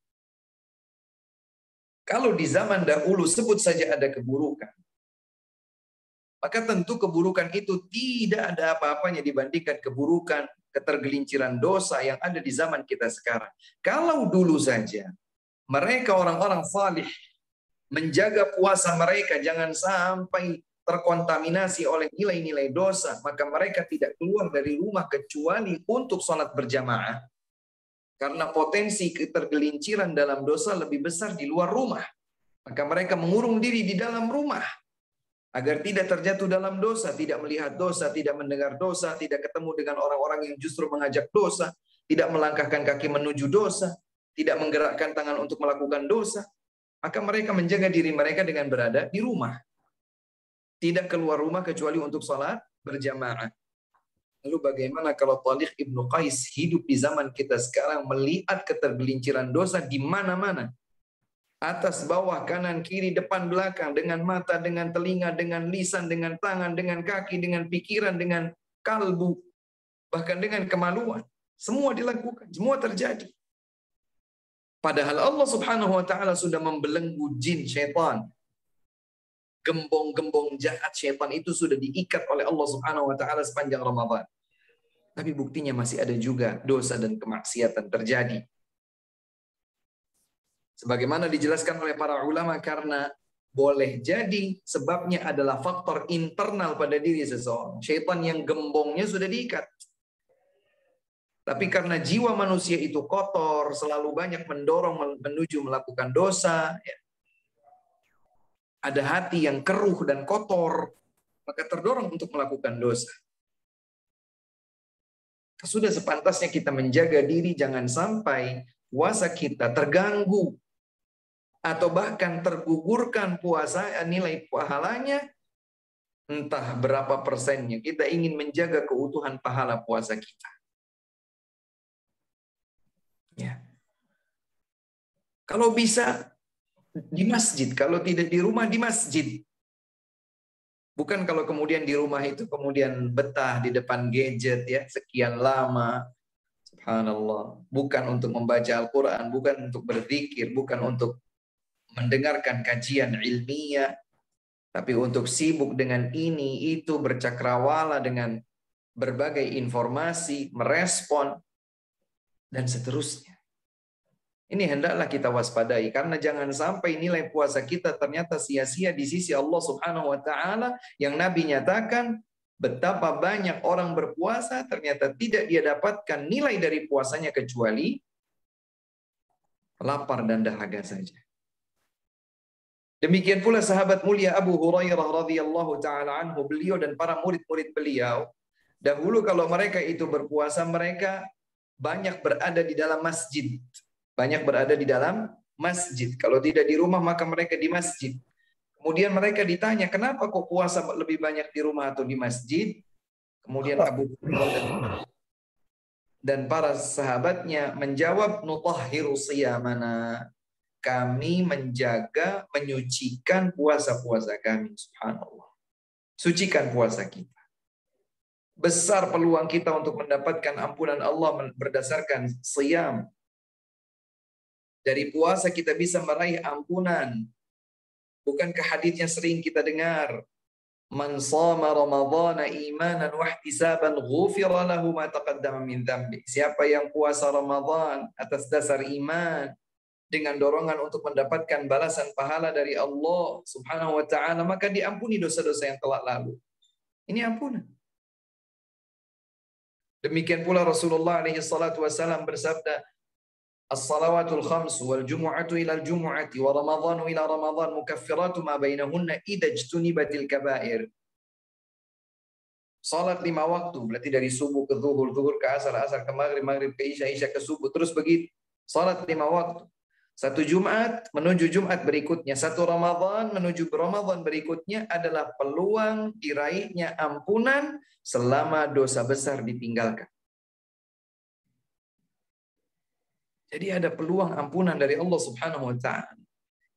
Kalau di zaman dahulu sebut saja ada keburukan, maka tentu keburukan itu tidak ada apa-apanya dibandingkan keburukan, ketergelinciran dosa yang ada di zaman kita sekarang. Kalau dulu saja mereka orang-orang salih menjaga puasa mereka jangan sampai terkontaminasi oleh nilai-nilai dosa, maka mereka tidak keluar dari rumah kecuali untuk sholat berjamaah. Karena potensi ketergelinciran dalam dosa lebih besar di luar rumah. Maka mereka mengurung diri di dalam rumah. Agar tidak terjatuh dalam dosa, tidak melihat dosa, tidak mendengar dosa, tidak ketemu dengan orang-orang yang justru mengajak dosa, tidak melangkahkan kaki menuju dosa, tidak menggerakkan tangan untuk melakukan dosa. Maka mereka menjaga diri mereka dengan berada di rumah. Tidak keluar rumah kecuali untuk sholat berjamaah. Lalu bagaimana kalau Taliq ibnu Qais hidup di zaman kita sekarang melihat ketergelinciran dosa di mana-mana. Atas, bawah, kanan, kiri, depan, belakang. Dengan mata, dengan telinga, dengan lisan, dengan tangan, dengan kaki, dengan pikiran, dengan kalbu. Bahkan dengan kemaluan. Semua dilakukan, semua terjadi. Padahal Allah subhanahu wa ta'ala sudah membelenggu jin, syaitan. Gembong-gembong jahat syaitan itu sudah diikat oleh Allah subhanahu wa ta'ala sepanjang Ramadan. Tapi buktinya masih ada juga dosa dan kemaksiatan terjadi. Sebagaimana dijelaskan oleh para ulama, karena boleh jadi sebabnya adalah faktor internal pada diri seseorang. Syaitan yang gembongnya sudah diikat. Tapi karena jiwa manusia itu kotor, selalu banyak mendorong menuju melakukan dosa, ya. Ada hati yang keruh dan kotor, maka terdorong untuk melakukan dosa. Sudah sepantasnya kita menjaga diri jangan sampai puasa kita terganggu atau bahkan tergugurkan puasa nilai pahalanya entah berapa persennya. Kita ingin menjaga keutuhan pahala puasa kita. Ya. Kalau bisa di masjid, kalau tidak di rumah di masjid. Bukan kalau kemudian di rumah itu kemudian betah di depan gadget ya sekian lama. Subhanallah. Bukan untuk membaca Al-Quran, bukan untuk berzikir, bukan untuk mendengarkan kajian ilmiah, tapi untuk sibuk dengan ini, itu, bercakrawala dengan berbagai informasi, merespon, dan seterusnya. Ini hendaklah kita waspadai, karena jangan sampai nilai puasa kita ternyata sia-sia di sisi Allah Subhanahu wa Ta'ala, yang Nabi nyatakan betapa banyak orang berpuasa ternyata tidak dia dapatkan nilai dari puasanya kecuali lapar dan dahaga saja. Demikian pula sahabat mulia Abu Hurairah radhiyallahu taala anhu, beliau dan para murid-murid beliau dahulu kalau mereka itu berpuasa, mereka banyak berada di dalam masjid. Banyak berada di dalam masjid. Kalau tidak di rumah maka mereka di masjid. Kemudian mereka ditanya, kenapa kok puasa lebih banyak di rumah atau di masjid? Kemudian Abu Hurairah dan para sahabatnya menjawab, nutahhiru siyamana. Kami menjaga, menyucikan puasa-puasa kami. Subhanallah. Sucikan puasa kita. Besar peluang kita untuk mendapatkan ampunan Allah berdasarkan siyam. Dari puasa kita bisa meraih ampunan. Bukankah hadisnya sering kita dengar? Man shama Ramadhana imanan wa ihtisaban ghufira lahu ma taqaddama min dhanbi. Siapa yang puasa Ramadan atas dasar iman dengan dorongan untuk mendapatkan balasan pahala dari Allah Subhanahu wa taala, maka diampuni dosa-dosa yang telah lalu. Ini ampunan. Demikian pula Rasulullah alaihi salatu wasallam bersabda, as-salawatul khams wal jumu'atu ila al-jumu'ati wa ramadhanu ila ramadhan mukaffiratu ma bainahunna idza ijtunibatil kaba'ir. Salat 5 waktu, berarti dari subuh ke zuhur, zuhur ke asar, asar ke maghrib, maghrib ke isya, isya ke subuh, terus begitu. Salat 5 waktu. Satu Jumat menuju Jumat berikutnya, satu Ramadan menuju Ramadan berikutnya adalah peluang diraihnya ampunan selama dosa besar ditinggalkan. Jadi ada peluang ampunan dari Allah Subhanahu wa taala.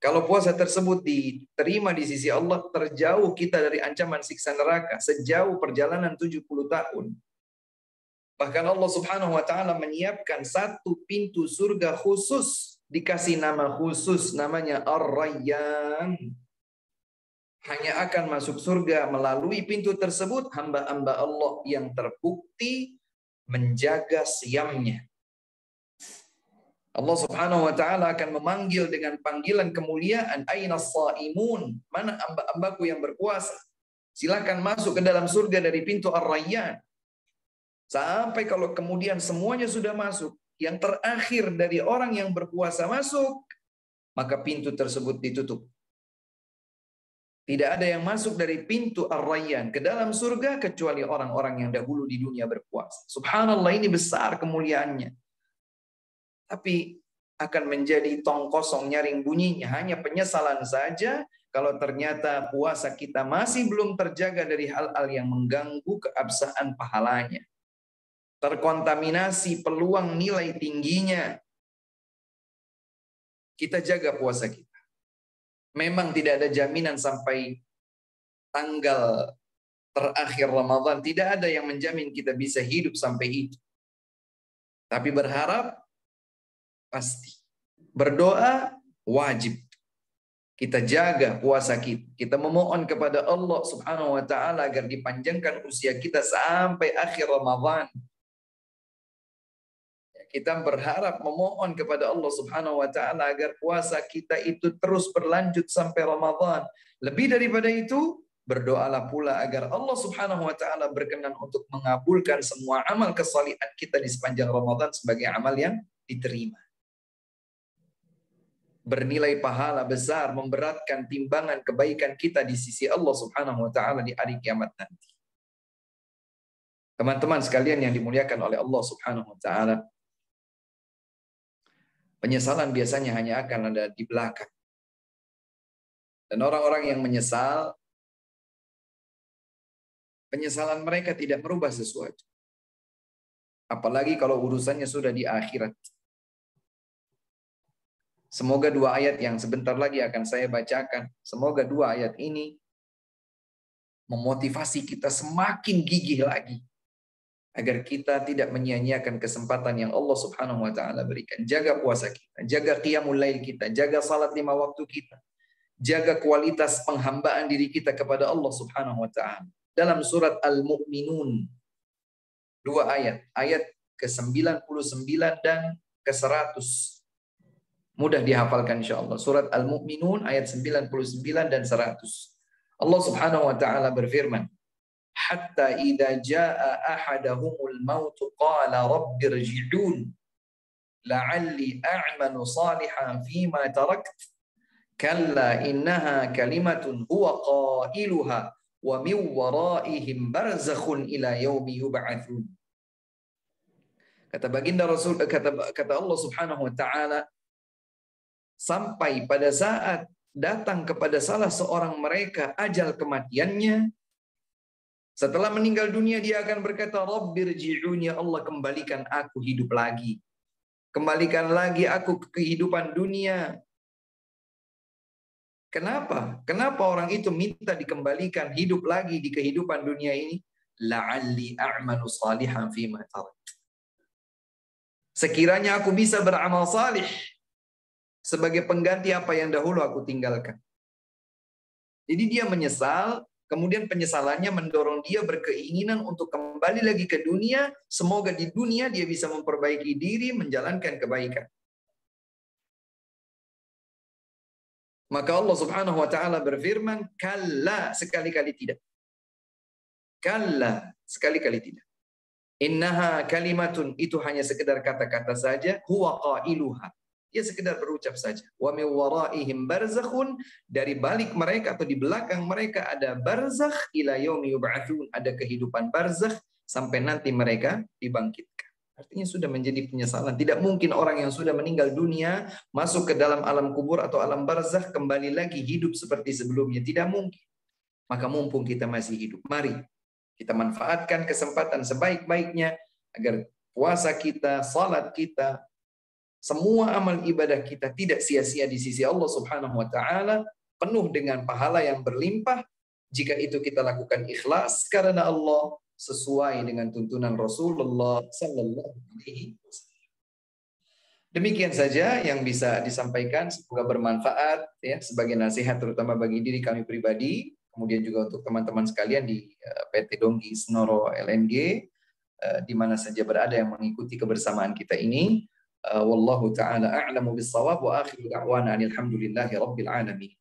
Kalau puasa tersebut diterima di sisi Allah, terjauh kita dari ancaman siksa neraka sejauh perjalanan 70 tahun. Bahkan Allah Subhanahu wa taala menyiapkan satu pintu surga khusus, dikasih nama khusus, namanya Ar-Rayyan. Hanya akan masuk surga melalui pintu tersebut hamba-hamba Allah yang terbukti menjaga siyamnya. Allah Subhanahu wa taala akan memanggil dengan panggilan kemuliaan, ainas shaimun, mana hamba-hambaku yang berpuasa? Silakan masuk ke dalam surga dari pintu Ar-Rayyan. Sampai kalau kemudian semuanya sudah masuk, yang terakhir dari orang yang berpuasa masuk, maka pintu tersebut ditutup. Tidak ada yang masuk dari pintu Ar-Rayyan ke dalam surga kecuali orang-orang yang dahulu di dunia berpuasa. Subhanallah, ini besar kemuliaannya. Tapi akan menjadi tong kosong nyaring bunyinya. Hanya penyesalan saja kalau ternyata puasa kita masih belum terjaga dari hal-hal yang mengganggu keabsahan pahalanya. Terkontaminasi peluang nilai tingginya. Kita jaga puasa kita. Memang tidak ada jaminan sampai tanggal terakhir Ramadan. Tidak ada yang menjamin kita bisa hidup sampai itu. Tapi berharap pasti. Berdoa wajib. Kita jaga puasa kita. Kita memohon kepada Allah Subhanahu wa taala agar dipanjangkan usia kita sampai akhir Ramadan. Kita berharap memohon kepada Allah Subhanahu wa taala agar puasa kita itu terus berlanjut sampai Ramadan. Lebih daripada itu, berdoalah pula agar Allah Subhanahu wa taala berkenan untuk mengabulkan semua amal kesalihan kita di sepanjang Ramadan sebagai amal yang diterima. Bernilai pahala besar, memberatkan timbangan kebaikan kita di sisi Allah Subhanahu wa taala di hari kiamat nanti. Teman-teman sekalian yang dimuliakan oleh Allah Subhanahu wa taala, penyesalan biasanya hanya akan ada di belakang. Dan orang-orang yang menyesal, penyesalan mereka tidak merubah sesuatu. Apalagi kalau urusannya sudah di akhirat. Semoga dua ayat yang sebentar lagi akan saya bacakan, semoga dua ayat ini memotivasi kita semakin gigih lagi agar kita tidak menyia-nyiakan kesempatan yang Allah Subhanahu wa taala berikan. Jaga puasa kita, jaga qiyamul lail kita, jaga salat 5 waktu kita, jaga kualitas penghambaan diri kita kepada Allah Subhanahu wa taala. Dalam surat Al-Mu'minun, 2 ayat, ayat ke-99 dan ke-100. Mudah dihafalkan insyaallah. Surat Al-Mu'minun ayat 99 dan 100. Allah Subhanahu wa taala berfirman, hatta idza jaa ahadahumul maut qala rabbirji'un la'alli a'malu salihan fima tarakt kalla innaha kalimatun huwa qailuha wa min waraihim barzakhun ila yaumi yub'atsun. Kata baginda Rasul, kata Allah Subhanahu wa taala, sampai pada saat datang kepada salah seorang mereka ajal kematiannya, setelah meninggal dunia dia akan berkata, Rabbirji'un, ya Allah kembalikan aku hidup lagi. Kembalikan lagi aku ke kehidupan dunia. Kenapa? Kenapa orang itu minta dikembalikan hidup lagi di kehidupan dunia ini? La'alli a'malu salihan fima tarakt. Sekiranya aku bisa beramal salih sebagai pengganti apa yang dahulu aku tinggalkan. Jadi dia menyesal, kemudian penyesalannya mendorong dia berkeinginan untuk kembali lagi ke dunia. Semoga di dunia dia bisa memperbaiki diri, menjalankan kebaikan. Maka Allah Subhanahu wa taala berfirman, kalla, sekali-kali tidak. Kalla, sekali-kali tidak. Innaha kalimatun, itu hanya sekedar kata-kata saja, huwa qailuha. Dia sekedar berucap saja. Wa min waraihim barzakhun, dari balik mereka atau di belakang mereka ada barzakh ila yaumi yub'atsun, ada kehidupan barzakh sampai nanti mereka dibangkitkan. Artinya sudah menjadi penyesalan. Tidak mungkin orang yang sudah meninggal dunia masuk ke dalam alam kubur atau alam barzakh kembali lagi hidup seperti sebelumnya. Tidak mungkin. Maka mumpung kita masih hidup, mari kita manfaatkan kesempatan sebaik-baiknya agar puasa kita, salat kita, semua amal ibadah kita tidak sia-sia di sisi Allah Subhanahu wa taala, penuh dengan pahala yang berlimpah jika itu kita lakukan ikhlas karena Allah, sesuai dengan tuntunan Rasulullah sallallahu alaihi wasallam. Demikian saja yang bisa disampaikan, semoga bermanfaat ya sebagai nasihat terutama bagi diri kami pribadi, kemudian juga untuk teman-teman sekalian di PT Donggi Senoro LNG di mana saja berada yang mengikuti kebersamaan kita ini. Wallahu ta'ala a'lamu bis-shawab wa akhiru da'wana alhamdulillahi rabbil alamin.